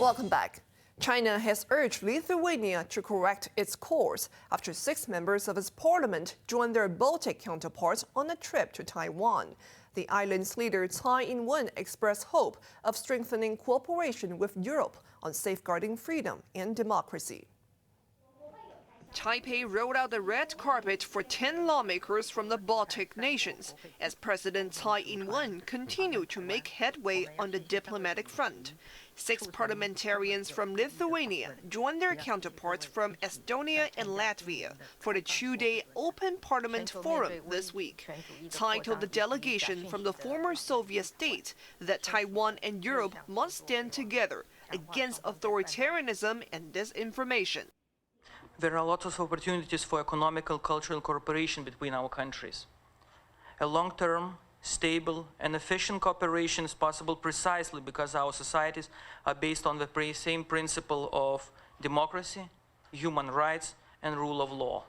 Welcome back. China has urged Lithuania to correct its course after 6 members of its parliament joined their Baltic counterparts on a trip to Taiwan. The island's leader Tsai Ing-wen expressed hope of strengthening cooperation with Europe on safeguarding freedom and democracy. Taipei rolled out the red carpet for 10 lawmakers from the Baltic nations as President Tsai Ing-wen continued to make headway on the diplomatic front. 6 parliamentarians from Lithuania joined their counterparts from Estonia and Latvia for the 2-day Open Parliament Forum this week. Tsai told the delegation from the former Soviet states that Taiwan and Europe must stand together against authoritarianism and disinformation. There are lots of opportunities for economical, cultural cooperation between our countries. A long-term, stable and efficient cooperation is possible precisely because our societies are based on the same principle of democracy, human rights and rule of law.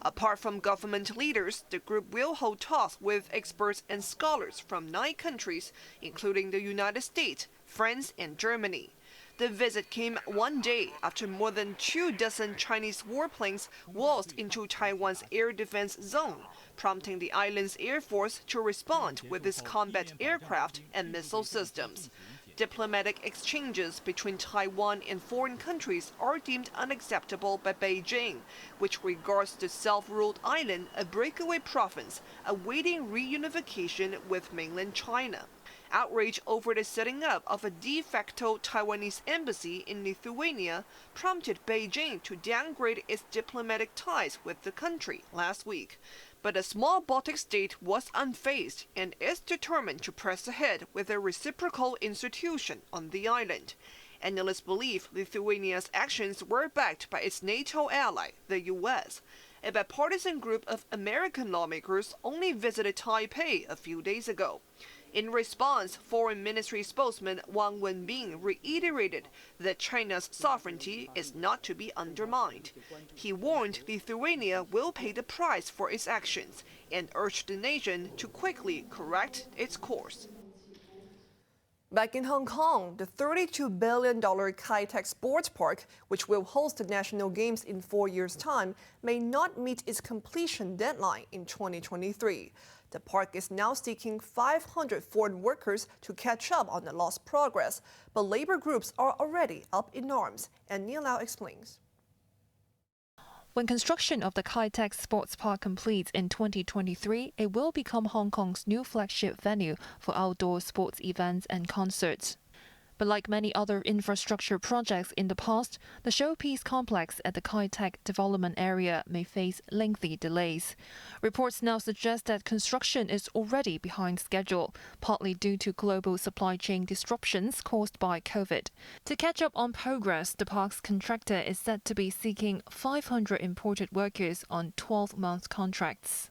Apart from government leaders, the group will hold talks with experts and scholars from 9 countries, including the United States, France and Germany. The visit came 1 day after more than 24 Chinese warplanes waltzed into Taiwan's air defense zone, prompting the island's air force to respond with its combat aircraft and missile systems. Diplomatic exchanges between Taiwan and foreign countries are deemed unacceptable by Beijing, which regards the self-ruled island a breakaway province awaiting reunification with mainland China. Outrage over the setting up of a de facto Taiwanese embassy in Lithuania prompted Beijing to downgrade its diplomatic ties with the country last week. But the small Baltic state was unfazed and is determined to press ahead with a reciprocal institution on the island. Analysts believe Lithuania's actions were backed by its NATO ally, the U.S. A bipartisan group of American lawmakers only visited Taipei a few days ago. In response, Foreign Ministry spokesman Wong reiterated that China's sovereignty is not to be undermined. He warned Lithuania will pay the price for its actions and urged the nation to quickly correct its course. Back in Hong Kong, the $32 billion Kai Tak Sports Park, which will host the National Games in 4 years' time, may not meet its completion deadline in 2023. The park is now seeking 500 foreign workers to catch up on the lost progress, but labor groups are already up in arms, and Neil Lau explains. When construction of the Kai Tak Sports Park completes in 2023, it will become Hong Kong's new flagship venue for outdoor sports events and concerts. But like many other infrastructure projects in the past, the showpiece complex at the Kai Tak development area may face lengthy delays. Reports now suggest that construction is already behind schedule, partly due to global supply chain disruptions caused by COVID. To catch up on progress, the park's contractor is said to be seeking 500 imported workers on 12-month contracts.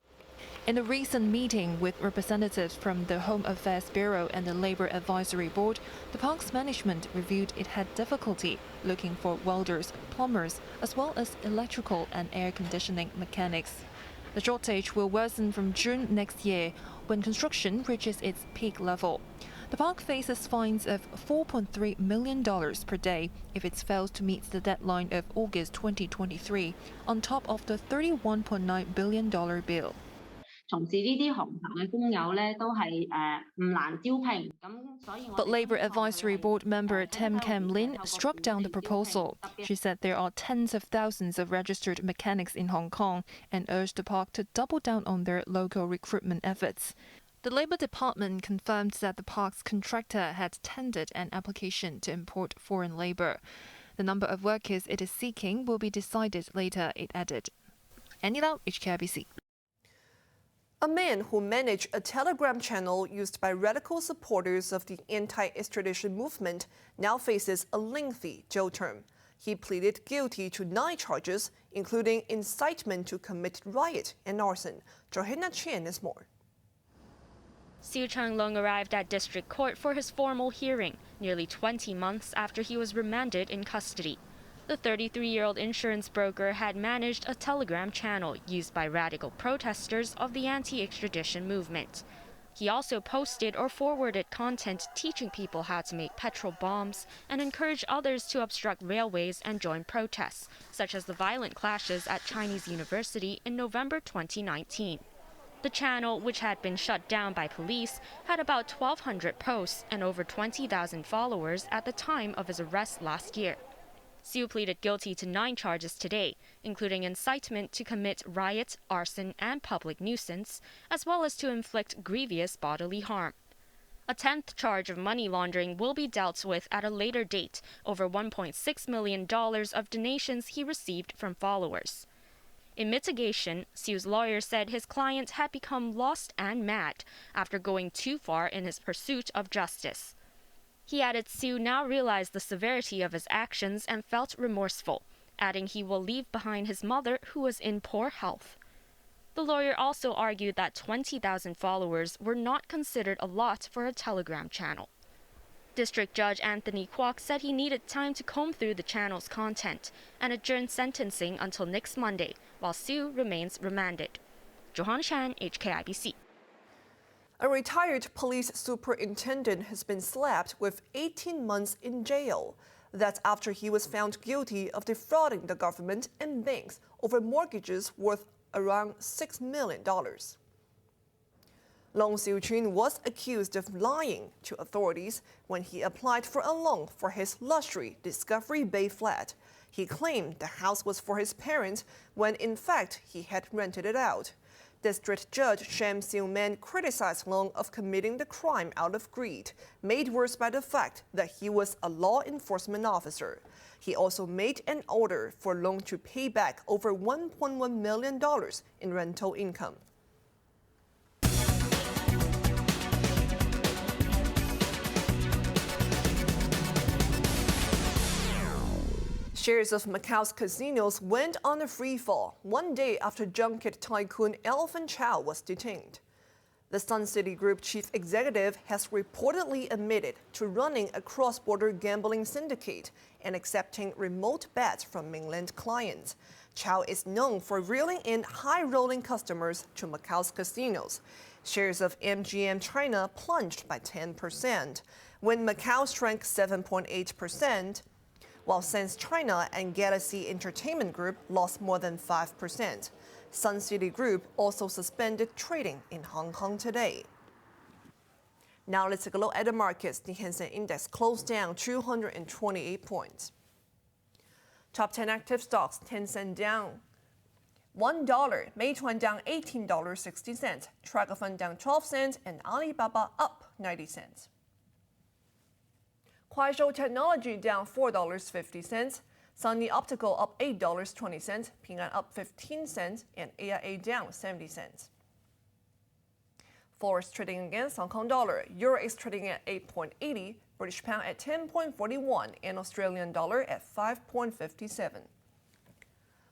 In a recent meeting with representatives from the Home Affairs Bureau and the Labour Advisory Board, the park's management revealed it had difficulty looking for welders, plumbers, as well as electrical and air conditioning mechanics. The shortage will worsen from June next year when construction reaches its peak level. The park faces fines of $4.3 million per day if it fails to meet the deadline of August 2023, on top of the $31.9 billion bill. But Labour Advisory Board member Tem Kam Lin struck down the proposal. She said there are tens of thousands of registered mechanics in Hong Kong and urged the park to double down on their local recruitment efforts. The Labour Department confirmed that the park's contractor had tendered an application to import foreign labour. The number of workers it is seeking will be decided later, it added. Annie Lau, HKIBC. A man who managed a Telegram channel used by radical supporters of the anti-extradition movement now faces a lengthy jail term. He pleaded guilty to 9 charges, including incitement to commit riot and arson. Johanna Chen has more. Siu Chang-long arrived at district court for his formal hearing, nearly 20 months after he was remanded in custody. The 33-year-old insurance broker had managed a Telegram channel used by radical protesters of the anti-extradition movement. He also posted or forwarded content teaching people how to make petrol bombs and encouraged others to obstruct railways and join protests, such as the violent clashes at Chinese University in November 2019. The channel, which had been shut down by police, had about 1,200 posts and over 20,000 followers at the time of his arrest last year. Siu pleaded guilty to 9 charges today, including incitement to commit riot, arson, and public nuisance, as well as to inflict grievous bodily harm. A 10th charge of money laundering will be dealt with at a later date, over $1.6 million of donations he received from followers. In mitigation, Siu's lawyer said his client had become lost and mad after going too far in his pursuit of justice. He added Siu now realized the severity of his actions and felt remorseful, adding he will leave behind his mother, who was in poor health. The lawyer also argued that 20,000 followers were not considered a lot for a Telegram channel. District Judge Anthony Kwok said he needed time to comb through the channel's content and adjourn sentencing until next Monday, while Siu remains remanded. Johan Shan, HKIBC. A retired police superintendent has been slapped with 18 months in jail. That's after he was found guilty of defrauding the government and banks over mortgages worth around $6 million. Long Xiuqun was accused of lying to authorities when he applied for a loan for his luxury Discovery Bay flat. He claimed the house was for his parents when in fact he had rented it out. District Judge Sham Seung-man criticized Long of committing the crime out of greed, made worse by the fact that he was a law enforcement officer. He also made an order for Long to pay back over $1.1 million in rental income. Shares of Macau's casinos went on a free fall 1 day after junket tycoon Alvin Chow was detained. The Sun City Group chief executive has reportedly admitted to running a cross-border gambling syndicate and accepting remote bets from mainland clients. Chow is known for reeling in high-rolling customers to Macau's casinos. Shares of MGM China plunged by 10%, when Macau shrank 7.8%. While Sands China and Galaxy Entertainment Group lost more than 5%. Sun City Group also suspended trading in Hong Kong today. Now let's take a look at the markets. The Hang Seng Index closed down 228 points. Top 10 active stocks, Tencent down $1, Meituan down $18.60, Tragafan down 12 cents, and Alibaba up 90 cents. Kuaishou Technology down $4.50, Sunny Optical up $8.20, Ping An up 15 cents, and AIA down 70 cents. Forex trading against Hong Kong dollar, Euro is trading at 8.80, British pound at 10.41, and Australian dollar at 5.57.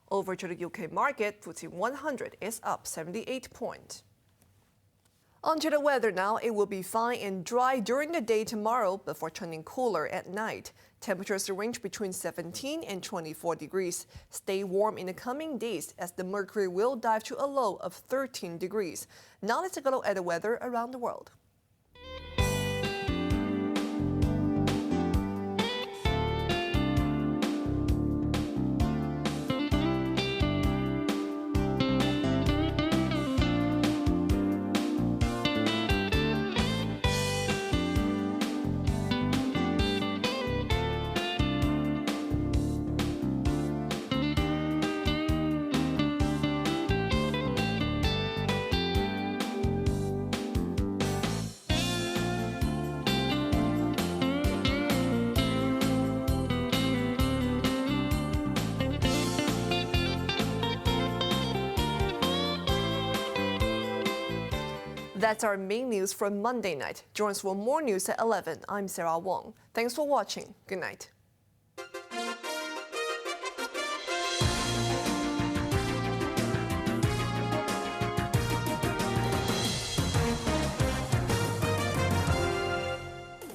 Over to the UK market, FTSE 100 is up 78 points. On to the weather now. It will be fine and dry during the day tomorrow before turning cooler at night. Temperatures range between 17 and 24 degrees. Stay warm in the coming days as the mercury will dive to a low of 13 degrees. Now let's take a look at the weather around the world. That's our main news for Monday night. Join us for more news at 11. I'm Sarah Wong. Thanks for watching. Good night.